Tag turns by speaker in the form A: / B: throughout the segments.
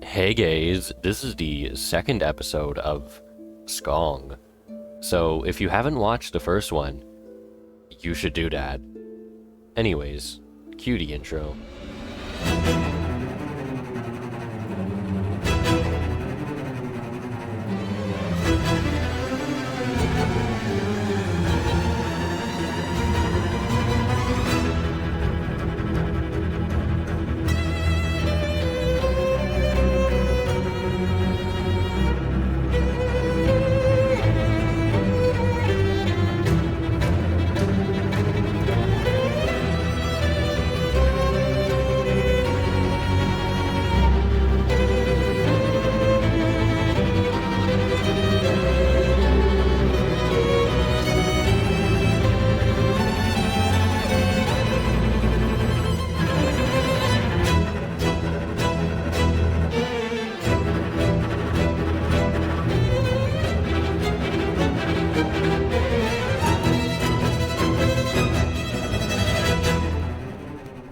A: Hey guys, this is the second episode of Skong. So if you haven't watched the first one, you should do that. Anyways, cue the intro.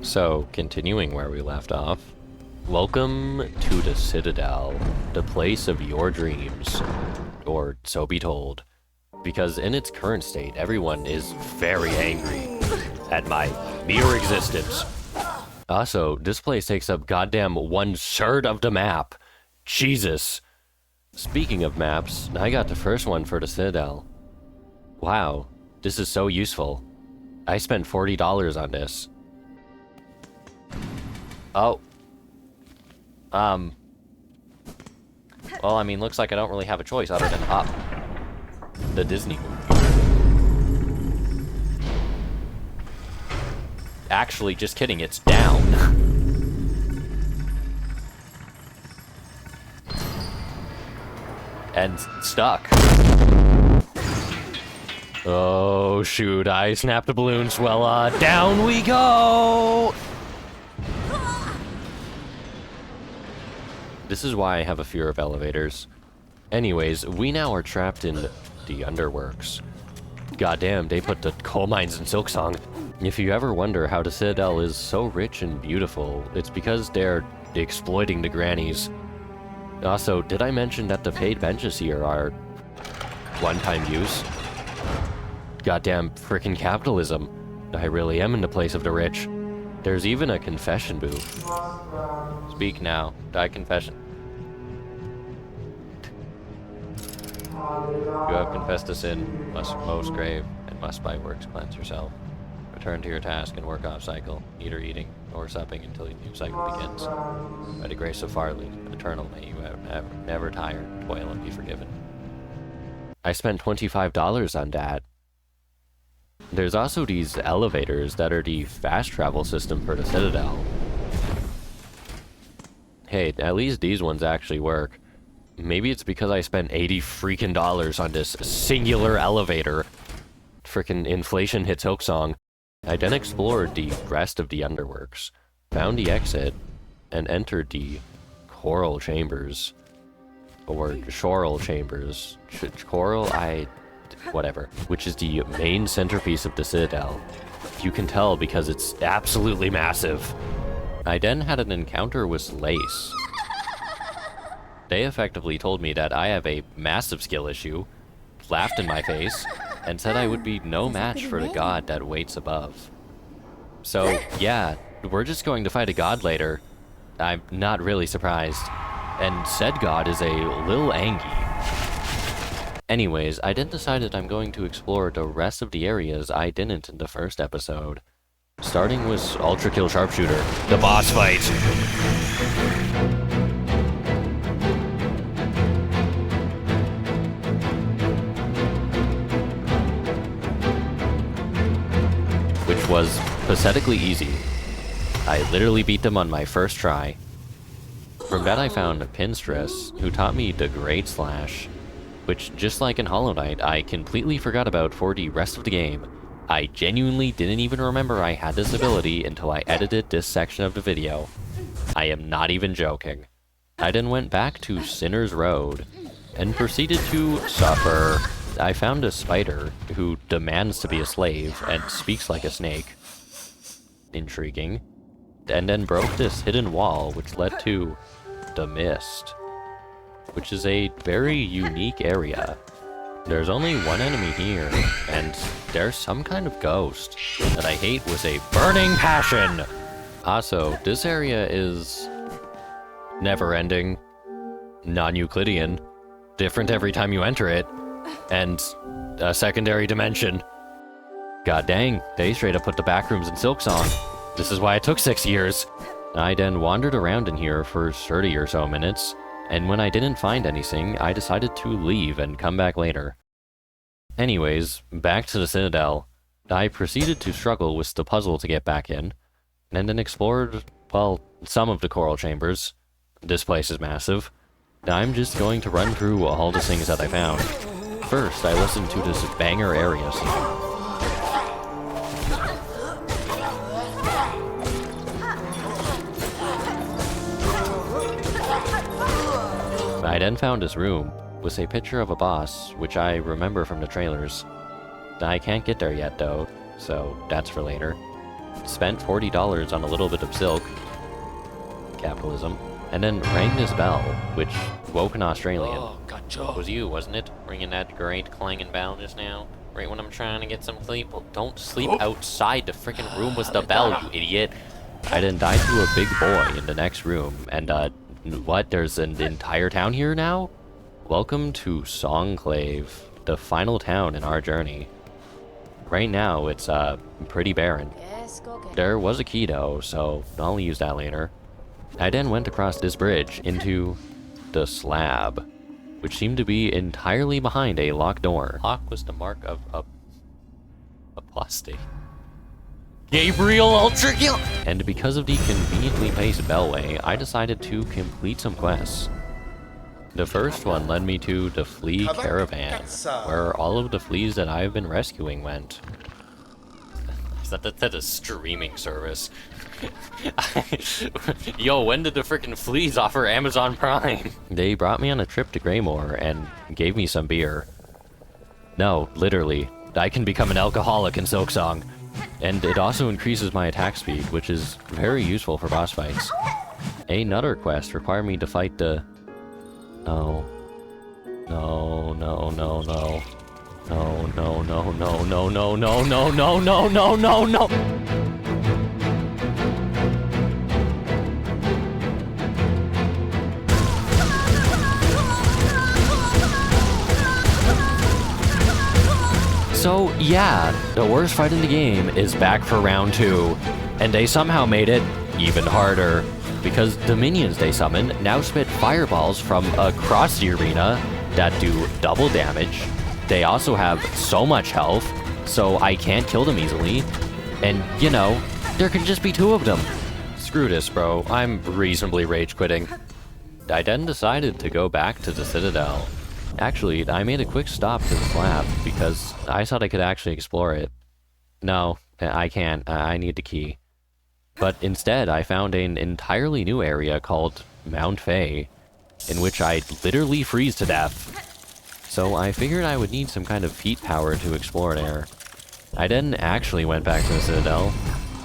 A: So, continuing where we left off, welcome to the Citadel, the place of your dreams, or so be told. Because in its current state, everyone is very angry at my mere existence. Also, this place takes up goddamn 1/3 of the map. Jesus. Speaking of maps, I got the first one for the Citadel. Wow, this is so useful. I spent $40 on this. Oh. Well, I mean, looks like I don't really have a choice other than Up. The Disney movie. Actually, just kidding, it's down. And stuck. Oh, shoot, I snapped a balloon, Swella. Down we go! This is why I have a fear of elevators. Anyways, we now are trapped in the Underworks. Goddamn, they put the coal mines in Silksong. If you ever wonder how the Citadel is so rich and beautiful, it's because they're exploiting the grannies. Also, did I mention that the paid benches here are one-time use? Goddamn frickin' capitalism. I really am in the place of the rich. There's even a confession booth. Speak now. Die confession. You have confessed a sin, most grave, and must by works cleanse yourself. Return to your task and work off cycle, neither eating nor supping until the new cycle begins. By the grace of Farley, eternal may you never tire, toil and be forgiven. I spent $25 on that. There's also these elevators that are the fast travel system for the Citadel. Hey, at least these ones actually work. Maybe it's because I spent $80 on this singular elevator. Frickin' inflation hits Silksong. I then explored the rest of the Underworks, found the exit, and entered the Choral Chambers. Or Choral Chambers. Choral? Whatever. Which is the main centerpiece of the Citadel. You can tell because it's absolutely massive. I then had an encounter with Lace. They effectively told me that I have a massive skill issue, laughed in my face, and said I would be no match for the god that waits above. So, yeah, we're just going to fight a god later. I'm not really surprised. And said god is a lil Angie. Anyways, I then decided I'm going to explore the rest of the areas I didn't in the first episode. Starting with Ultra Kill Sharpshooter, the boss fight. Which was pathetically easy. I literally beat them on my first try. From that I found Pinstress, who taught me the Great Slash, which, just like in Hollow Knight, I completely forgot about for the rest of the game. I genuinely didn't even remember I had this ability until I edited this section of the video. I am not even joking. I then went back to Sinner's Road, and proceeded to suffer. I found a spider who demands to be a slave and speaks like a snake. Intriguing. And then broke this hidden wall, which led to the Mist, which is a very unique area. There's only one enemy here, and there's some kind of ghost that I hate with a burning passion. Also, this area is never-ending, non-Euclidean, different every time you enter it, and a secondary dimension. God dang, they straight up put the backrooms in Silksong. This is why it took 6 years. I then wandered around in here for 30 or so minutes, and when I didn't find anything, I decided to leave and come back later. Anyways, back to the Citadel. I proceeded to struggle with the puzzle to get back in, and then explored, well, some of the Choral Chambers. This place is massive. I'm just going to run through all the things that I found. First, I listened to this banger area song. I then found this room with a picture of a boss, which I remember from the trailers. I can't get there yet though, so that's for later. Spent $40 on a little bit of silk, capitalism, and then rang this bell, which woke an Australian.
B: Oh, gotcha.
A: It was you, wasn't it? Ringing that great clanging bell just now? Right when I'm trying to get some sleep? Well, don't sleep outside the freaking room with the bell, you idiot! I then died to a big boy in the next room, and what? There's an entire town here now? Welcome to Songclave, the final town in our journey. Right now, it's, pretty barren. There was a key though, so I'll use that later. I then went across this bridge into the Slab, which seemed to be entirely behind a locked door. Lock was the mark of apostate. Gabriel Ultrakill! And because of the conveniently placed bellway, I decided to complete some quests. The first one led me to the Flea Caravan, where all of the fleas that I've been rescuing went. That's a streaming service. Yo, when did the frickin' fleas offer Amazon Prime? They brought me on a trip to Greymore and gave me some beer. No, literally, I can become an alcoholic in Silksong. And it also increases my attack speed, which is very useful for boss fights. Another quest required me to fight the... No. No, no, no, no. No, no, no, no, no, no, no, no, no, no, no, no, no! So, yeah, the worst fight in the game is back for round 2, and they somehow made it even harder, because the minions they summon now spit fireballs from across the arena that do double damage. They also have so much health, so I can't kill them easily, and, you know, there can just be 2 of them. Screw this, bro, I'm reasonably rage quitting. I then decided to go back to the Citadel. Actually, I made a quick stop to the Slab, because I thought I could actually explore it. No, I can't. I need the key. But instead, I found an entirely new area called Mount Fae, in which I literally freeze to death. So I figured I would need some kind of feat power to explore there. I then actually went back to the Citadel,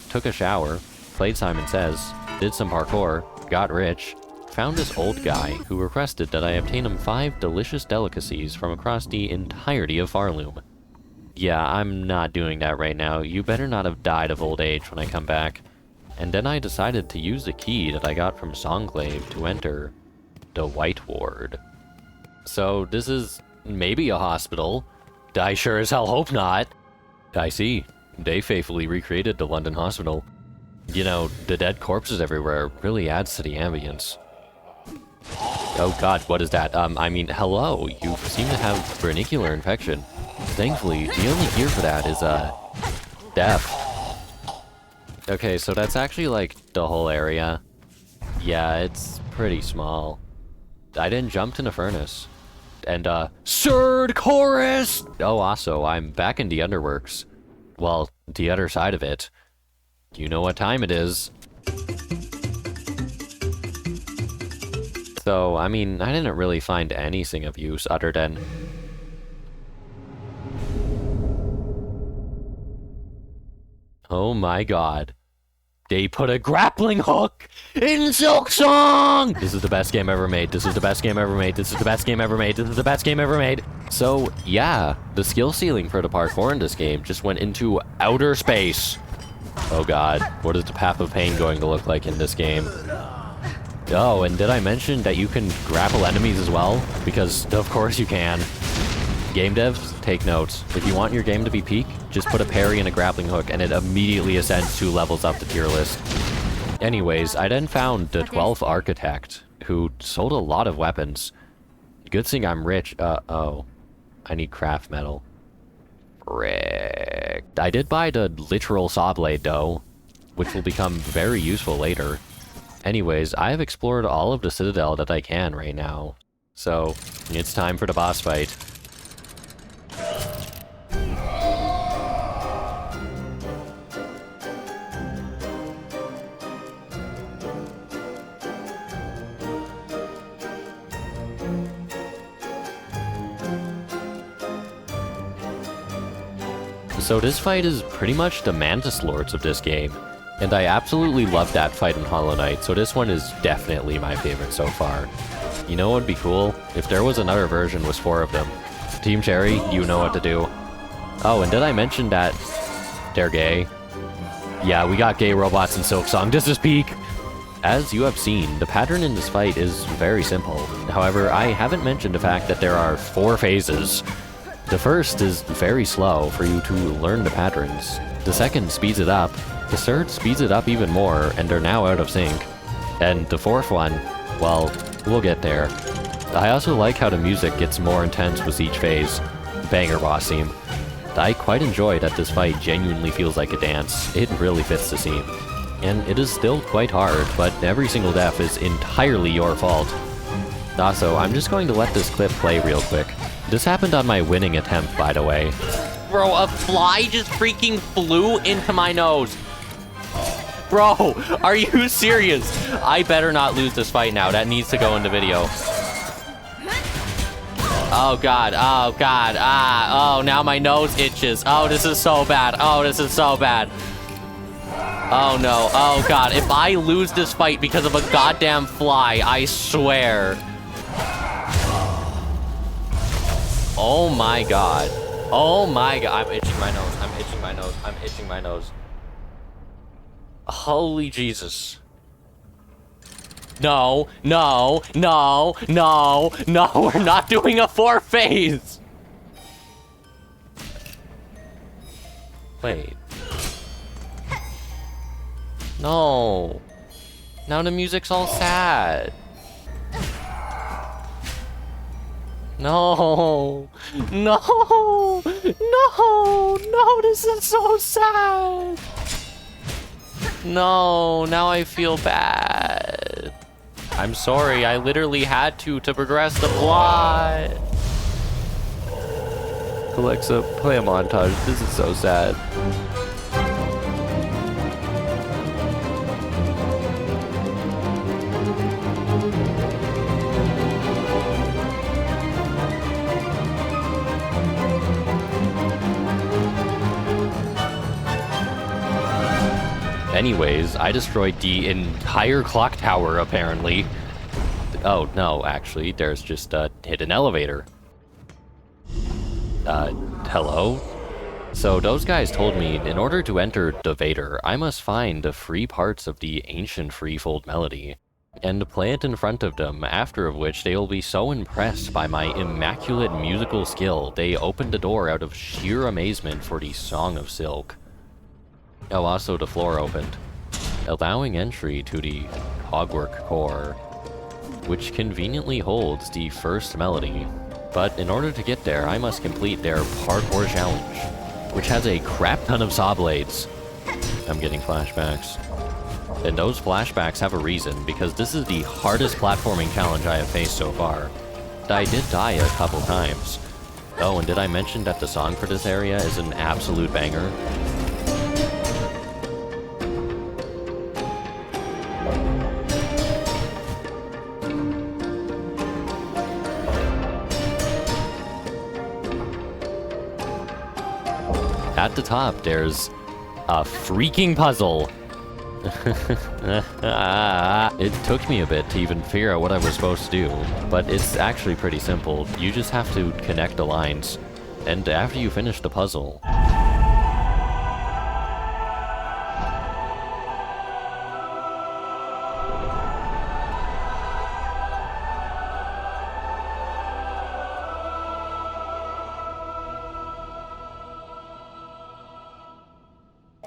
A: took a shower, played Simon Says, did some parkour, got rich, found this old guy who requested that I obtain him 5 delicious delicacies from across the entirety of Farloom. Yeah, I'm not doing that right now. You better not have died of old age when I come back. And then I decided to use the key that I got from Songclave to enter the Whiteward. So this is maybe a hospital. I sure as hell hope not. I see. They faithfully recreated the London hospital. You know, the dead corpses everywhere really adds to the ambience. Oh god, what is that? I mean, hello, you seem to have vernicular infection. Thankfully, the only cure for that is, death. Okay, so that's actually, like, the whole area. Yeah, it's pretty small. I didn't jump in the furnace. And, third chorus! Oh, also, I'm back in the Underworks. Well, the other side of it. You know what time it is. So, I mean, I didn't really find anything of use other than... Oh my god. They put a grappling hook in Silksong! This is the best game ever made. This is the best game ever made. This is the best game ever made. This is the best game ever made. So, yeah, the skill ceiling for the parkour in this game just went into outer space. Oh god, what is the path of pain going to look like in this game? Oh, and did I mention that you can grapple enemies as well? Because, of course you can. Game devs, take notes. If you want your game to be peak, just put a parry and a grappling hook and it immediately ascends 2 levels up the tier list. Anyways, I then found the 12th Architect, who sold a lot of weapons. Good thing I'm rich. Oh. I need craft metal. Frick. I did buy the literal saw blade, though, which will become very useful later. Anyways, I have explored all of the Citadel that I can right now. So, it's time for the boss fight. So this fight is pretty much the Mantis Lords of this game, and I absolutely love that fight in Hollow Knight, so this one is definitely my favorite so far. You know what would be cool? If there was another version with 4 of them. Team Cherry, you know what to do. Oh, and did I mention that they're gay? Yeah, we got gay robots in Silksong. This is peak! As you have seen, the pattern in this fight is very simple. However, I haven't mentioned the fact that there are 4 phases. The first is very slow for you to learn the patterns. The second speeds it up. The third speeds it up even more, and they're now out of sync. And the 4th one, well, we'll get there. I also like how the music gets more intense with each phase. Banger boss theme. I quite enjoy that this fight genuinely feels like a dance. It really fits the scene. And it is still quite hard, but every single death is entirely your fault. Also, I'm just going to let this clip play real quick. This happened on my winning attempt, by the way. Bro, a fly just freaking flew into my nose. Bro, are you serious? I better not lose this fight now. That needs to go in the video. Oh god, oh god, oh, now my nose itches. Oh, this is so bad. Oh, this is so bad. Oh no, oh god, if I lose this fight because of a goddamn fly, I swear. Oh my god. Oh my god. I'm itching my nose. I'm itching my nose. I'm itching my nose. Holy Jesus. No, no, no, no, no, we're not doing a 4 phase. Wait. No. Now the music's all sad. No, no, no, no, this is so sad. No, now I feel bad. I'm sorry, I literally had to progress the plot. Alexa, play a montage. This is so sad. Anyways, I destroyed the entire clock tower, apparently. Oh, no, actually, there's just a hidden elevator. Hello? So those guys told me, in order to enter the Vader, I must find the free parts of the ancient Threefold Melody, and play it in front of them, after of which they will be so impressed by my immaculate musical skill, they opened the door out of sheer amazement for the Song of Silk. Oh, also the floor opened, allowing entry to the Cogwork Core, which conveniently holds the first melody. But in order to get there, I must complete their parkour challenge, which has a crap ton of saw blades. I'm getting flashbacks. And those flashbacks have a reason, because this is the hardest platforming challenge I have faced so far. I did die a couple times. Oh, and did I mention that the song for this area is an absolute banger? At the top, there's a freaking puzzle. It took me a bit to even figure out what I was supposed to do, but it's actually pretty simple. You just have to connect the lines, and after you finish the puzzle...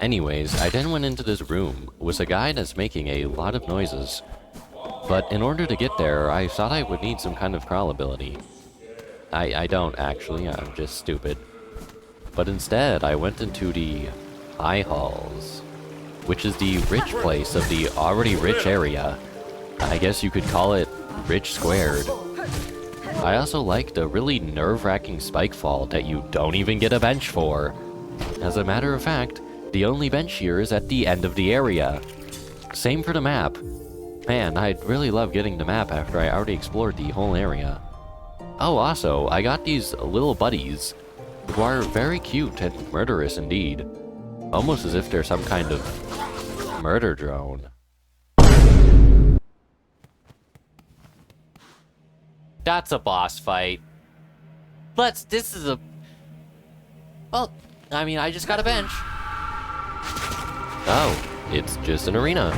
A: Anyways, I then went into this room with a guy that's making a lot of noises. But in order to get there, I thought I would need some kind of crawl ability. I don't actually, I'm just stupid. But instead, I went into the High Halls, which is the rich place of the already rich area. I guess you could call it Rich Squared. I also like the really nerve-wracking spike fall that you don't even get a bench for. As a matter of fact, the only bench here is at the end of the area. Same for the map. Man, I'd really love getting the map after I already explored the whole area. Oh, also, I got these little buddies, who are very cute and murderous indeed. Almost as if they're some kind of murder drone. That's a boss fight. This is a... Well, I mean, I just got a bench. Oh, it's just an arena.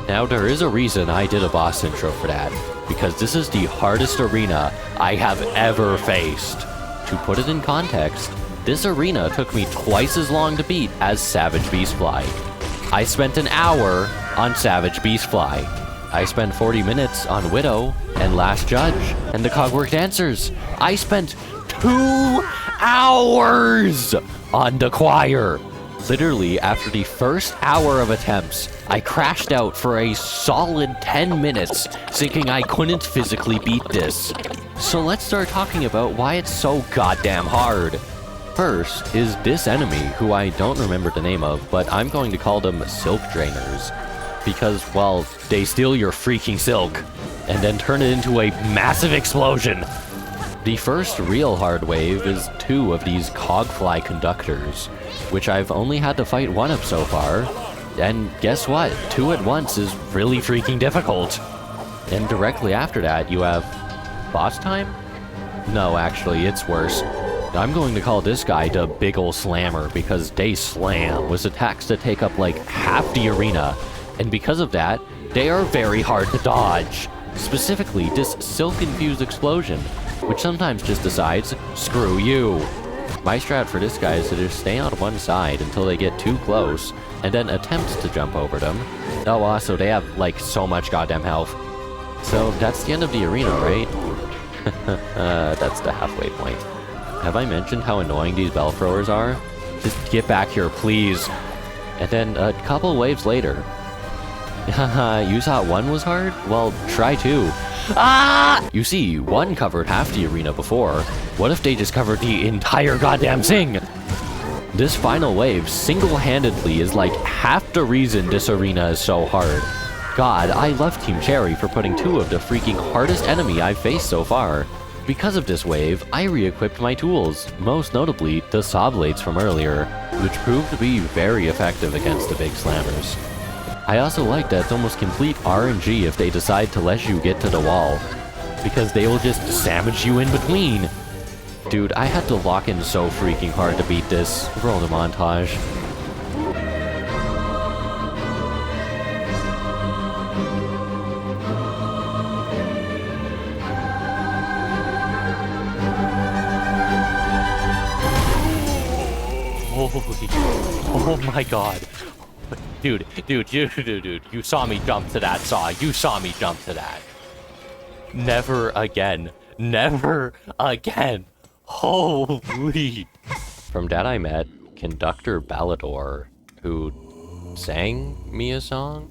A: Now there is a reason I did a boss intro for that, because this is the hardest arena I have ever faced. To put it in context, this arena took me twice as long to beat as Savage Beastfly. I spent an hour on Savage Beastfly. I spent 40 minutes on Widow and Last Judge and the Cogwork Dancers. I spent 2 hours on the Choir. Literally, after the first hour of attempts, I crashed out for a solid 10 minutes, thinking I couldn't physically beat this. So let's start talking about why it's so goddamn hard. First is this enemy, who I don't remember the name of, but I'm going to call them Silk Drainers. Because, well, they steal your freaking silk, and then turn it into a massive explosion. The first real hard wave is 2 of these Cogfly Conductors, which I've only had to fight 1 of so far. And guess what? 2 at once is really freaking difficult. And directly after that, you have... boss time? No, actually, it's worse. I'm going to call this guy the Big Ol' Slammer, because they slam with attacks that take up like half the arena. And because of that, they are very hard to dodge. Specifically, this silk-infused explosion, which sometimes just decides, screw you. My strat for this guy is to just stay on one side until they get too close, and then attempt to jump over them. Oh, also, they have, like, so much goddamn health. So, that's the end of the arena, right? That's the halfway point. Have I mentioned how annoying these bell throwers are? Just get back here, please. And then, a couple waves later. Haha, you thought 1 was hard? Well, try 2. Ah! You see, 1 covered half the arena before. What if they just covered the entire goddamn thing? This final wave single-handedly is like half the reason this arena is so hard. God, I love Team Cherry for putting 2 of the freaking hardest enemy I've faced so far. Because of this wave, I re-equipped my tools, most notably the saw blades from earlier, which proved to be very effective against the big slammers. I also like that it's almost complete RNG if they decide to let you get to the wall, because they will just sandwich you in between. Dude, I had to lock in so freaking hard to beat this. Roll the montage. Holy, oh my god. Dude, you saw me jump to that saw. You saw me jump to that. Never again. Never again. Holy. From that I met Conductor Balador, who sang me a song.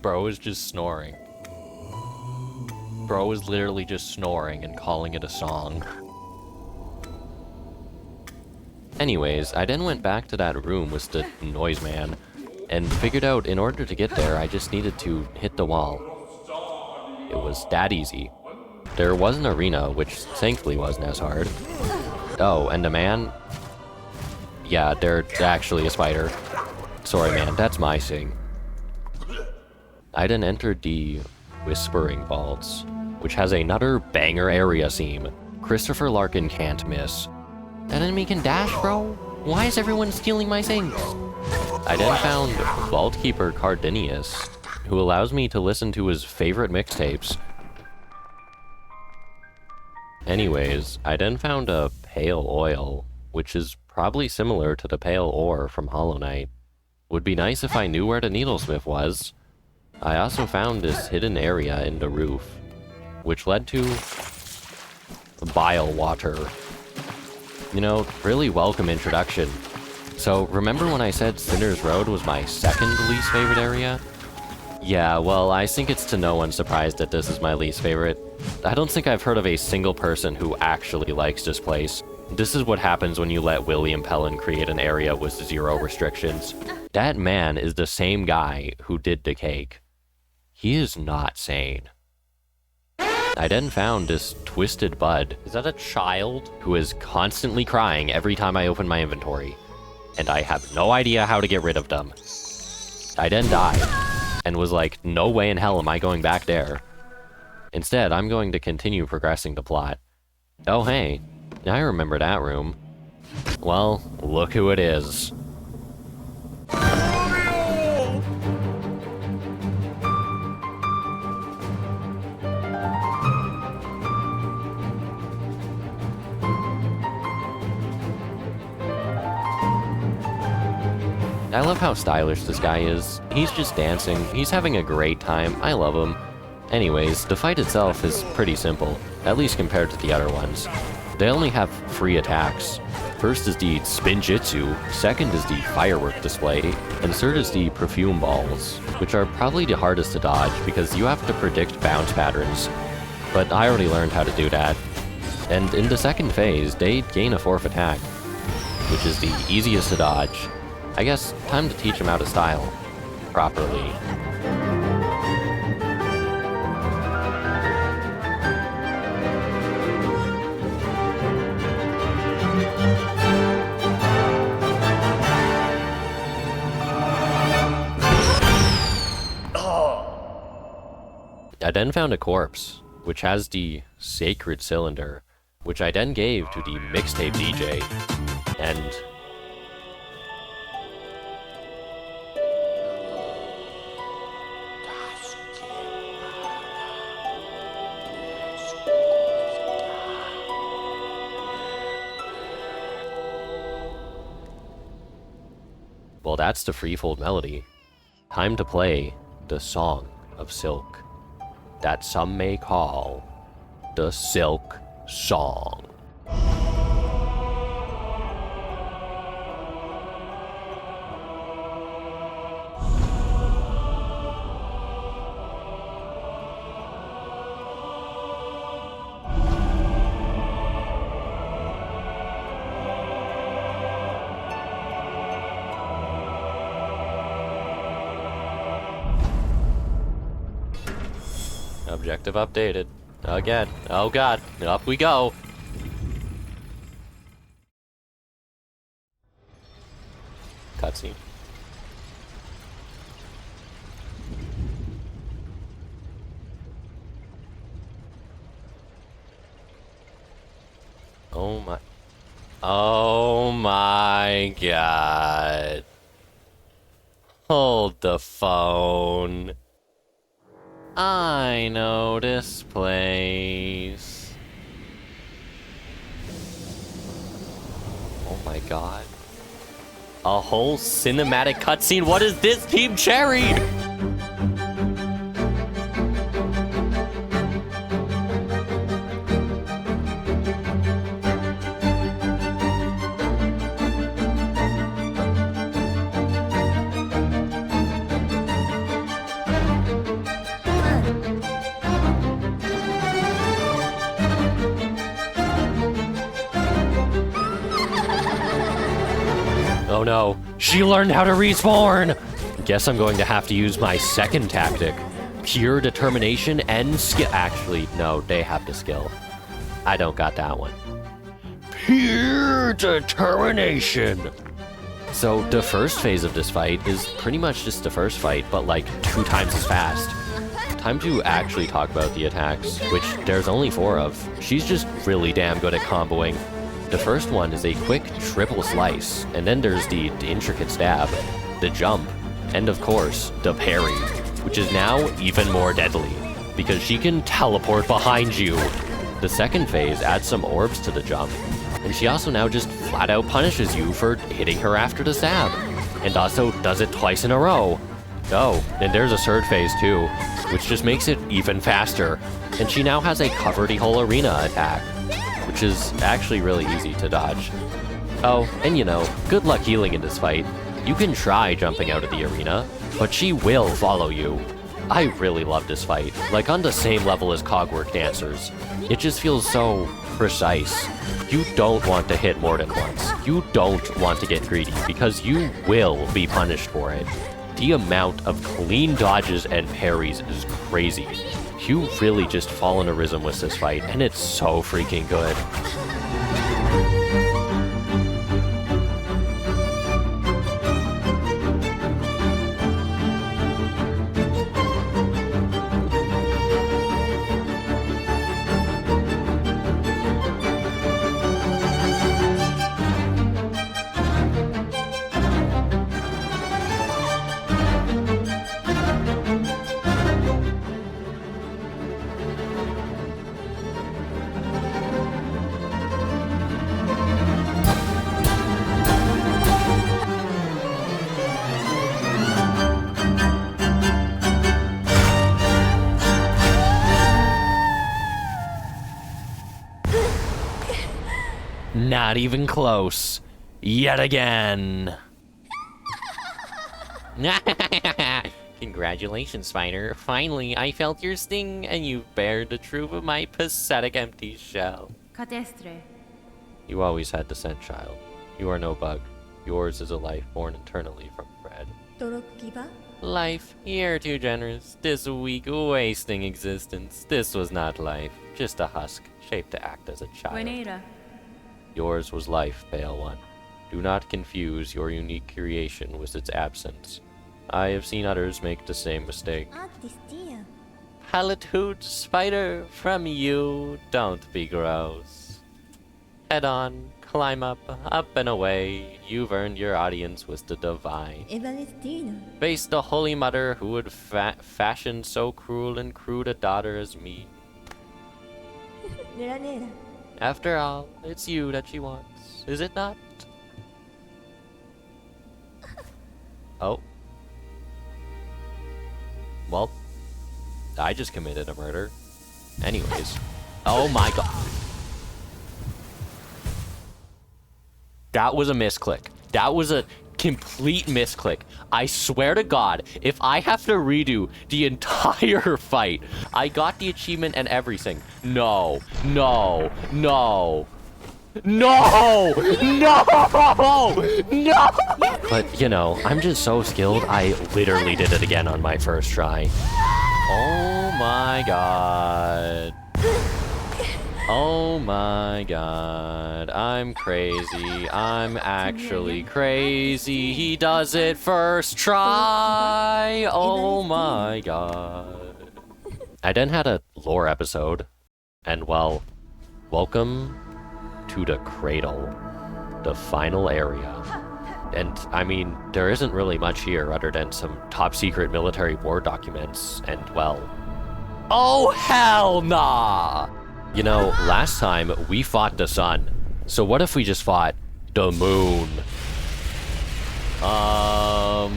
A: Bro is just snoring. Bro was literally just snoring and calling it a song. Anyways, I then went back to that room with the noise man, and figured out in order to get there, I just needed to hit the wall. It was that easy. There was an arena, which thankfully wasn't as hard. Oh, and a man? Yeah, they're actually a spider. Sorry man, that's my thing. I then entered the Whispering Vaults, which has another banger area theme. Christopher Larkin can't miss. That enemy can dash, bro? Why is everyone stealing my things? I then found Vault Keeper Cardinius, who allows me to listen to his favorite mixtapes. Anyways, I then found a Pale Oil, which is probably similar to the Pale Ore from Hollow Knight. Would be nice if I knew where the Needlesmith was. I also found this hidden area in the roof, which led to Bilewater. You know, really welcome introduction. So, remember when I said Sinner's Road was my second least favorite area? Yeah, well, I think it's to no one's surprise that this is my least favorite. I don't think I've heard of a single person who actually likes this place. This is what happens when you let William Pellin create an area with 0 restrictions. That man is the same guy who did the cake. He is not sane. I then found this Twisted Bud. Is that a child? Who is constantly crying every time I open my inventory. And I have no idea how to get rid of them. I then died, and was like, no way in hell am I going back there. Instead, I'm going to continue progressing the plot. Oh hey, I remember that room. Well, look who it is. I love how stylish this guy is. He's just dancing, he's having a great time, I love him. Anyways, the fight itself is pretty simple, at least compared to the other ones. They only have 3 attacks. First is the Spin Jitsu, second is the Firework Display, and third is the Perfume Balls, which are probably the hardest to dodge because you have to predict bounce patterns. But I already learned how to do that. And in the second phase, they gain a 4th attack, which is the easiest to dodge. I guess, time to teach him how to style properly. I then found a corpse, which has the Sacred Cylinder, which I then gave to the Mixtape DJ, and well, that's the Freefold melody. Time to play the Song of Silk, that some may call the Silk Song. Objective updated. Again. Oh god. Up we go. Cutscene. Oh my. Oh my god. Hold the phone. I know this place. Oh my god. A whole cinematic cutscene? What is this, Team Cherry? Oh no, she learned how to respawn! Guess I'm going to have to use my second tactic. Pure determination and skill. Actually, no, they have the skill. I don't got that one. Pure determination! So the first phase of this fight is pretty much just the first fight, but like 2 times as fast. Time to actually talk about the attacks, which there's only 4 of. She's just really damn good at comboing. The first one is a quick triple slice, and then there's the intricate stab, the jump, and of course, the parry, which is now even more deadly, because she can teleport behind you. The second phase adds some orbs to the jump, and she also now just flat out punishes you for hitting her after the stab, and also does it twice in a row. Oh, and there's a third phase too, which just makes it even faster, and she now has a covered whole arena attack, which is actually really easy to dodge. Oh, and you know, good luck healing in this fight. You can try jumping out of the arena, but she will follow you. I really love this fight, like on the same level as Cogwork Dancers. It just feels so precise. You don't want to hit more than once. You don't want to get greedy, because you will be punished for it. The amount of clean dodges and parries is crazy. You really just fall in a rhythm with this fight, and it's so freaking good. Not even close. Yet again. Congratulations, Spider. Finally, I felt your sting, and you bared the truth of my pathetic empty shell.
B: Cadestre.
A: You always had the scent, child. You are no bug. Yours is a life born eternally from bread. Life, you're too generous. This weak, wasting existence. This was not life. Just a husk, shaped to act as a child.
B: Buenera.
A: Yours was life, Pale One. Do not confuse your unique creation with its absence. I have seen others make the same mistake. Palitude, Spider, from you, don't be gross. Head on, climb up and away. You've earned your audience with the divine. Face the Holy Mother who would fashion so cruel and crude a daughter as me. After all, it's you that she wants, is it not? Oh. Well, I just committed a murder. Anyways. Oh my god. That was a misclick. That was a complete misclick. I swear to God, if I have to redo the entire fight, I got the achievement and everything. No, no, no. No! No! No! But, you know, I'm just so skilled, I literally did it again on my first try. Oh my god. Oh my god. I'm crazy. I'm actually crazy. He does it first try. Oh my god. I then had a lore episode, and well, welcome to the Cradle, the final area. And I mean, there isn't really much here other than some top secret military war documents, and well, oh hell nah! You know, last time we fought the sun, so what if we just fought the moon? Oh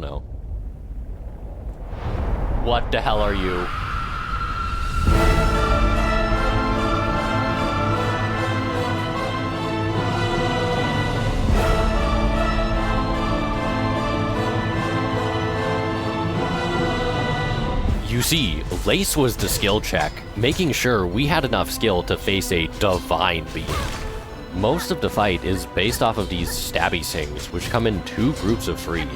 A: no. What the hell are you? You see, Lace was the skill check, making sure we had enough skill to face a divine beam. Most of the fight is based off of these stabby things, which come in 2 groups of 3.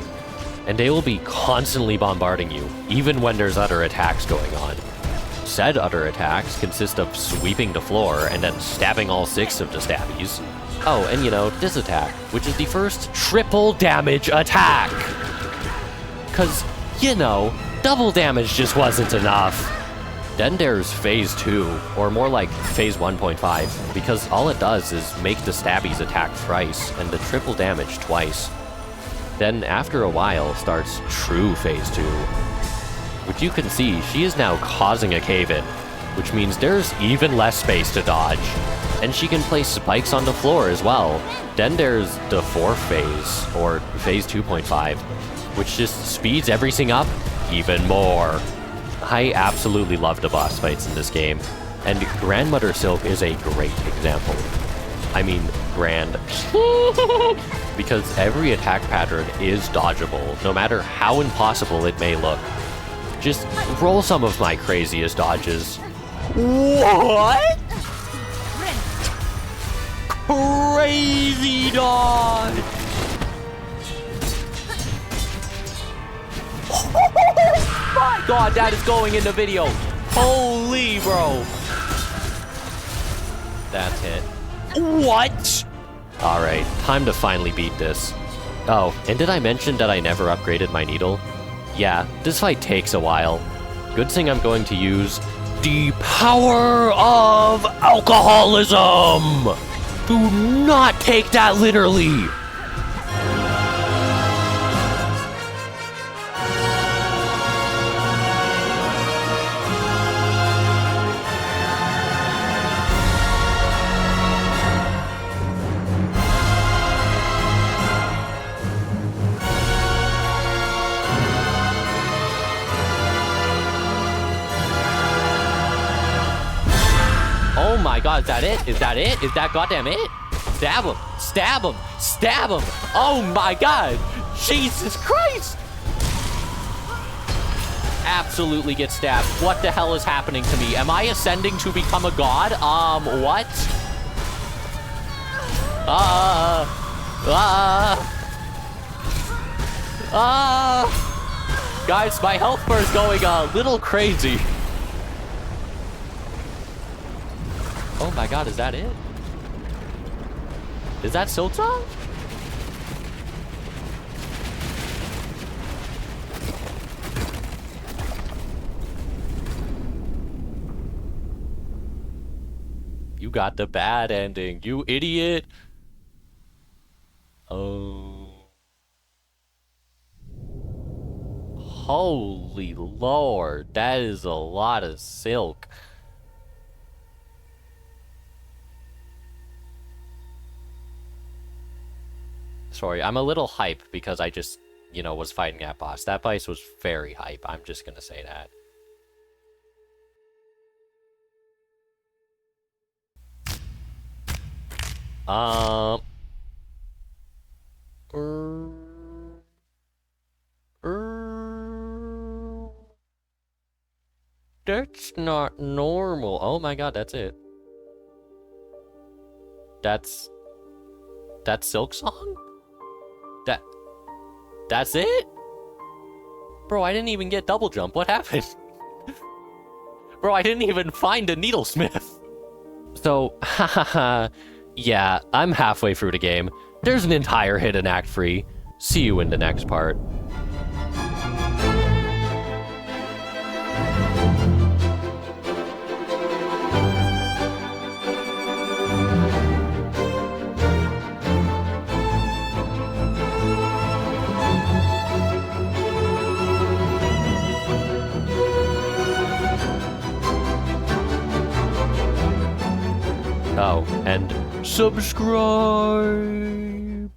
A: And they will be constantly bombarding you, even when there's other attacks going on. Said other attacks consist of sweeping the floor and then stabbing all 6 of the stabbies. Oh, and you know, this attack, which is the first triple damage attack! Cause, you know, double damage just wasn't enough. Then there's Phase 2, or more like Phase 1.5, because all it does is make the stabbies attack thrice and the triple damage twice. Then after a while starts true Phase 2, which you can see she is now causing a cave-in, which means there's even less space to dodge. And she can place spikes on the floor as well. Then there's the 4th phase, or Phase 2.5, which just speeds everything up even more. I absolutely love the boss fights in this game, and Grandmother Silk is a great example. I mean, grand. Because every attack pattern is dodgeable, no matter how impossible it may look. Just roll some of my craziest dodges. What? Crazy dodge! My god, that is going in the video. Holy, bro. That's it. What? Alright, time to finally beat this. Oh, and did I mention that I never upgraded my needle? Yeah, this fight takes a while. Good thing I'm going to use the power of alcoholism! Do not take that literally! Oh my god, is that it? Is that it? Is that goddamn it? Stab him! Stab him! Stab him! Oh my god! Jesus Christ! Absolutely get stabbed. What the hell is happening to me? Am I ascending to become a god? What? Guys, my health bar is going a little crazy. Oh my god, is that it? Is that Silksong? You got the bad ending, you idiot. Oh. Holy lord, that is a lot of silk. Sorry, I'm a little hype because I just, you know, was fighting that boss. That boss was very hype, I'm just gonna say that. That's not normal. Oh my god, that's it. That's Silksong? That's it? Bro, I didn't even get double jump. What happened? Bro, I didn't even find a needlesmith. So, hahaha. Yeah, I'm halfway through the game. There's an entire hidden act free. See you in the next part. Oh, and subscribe!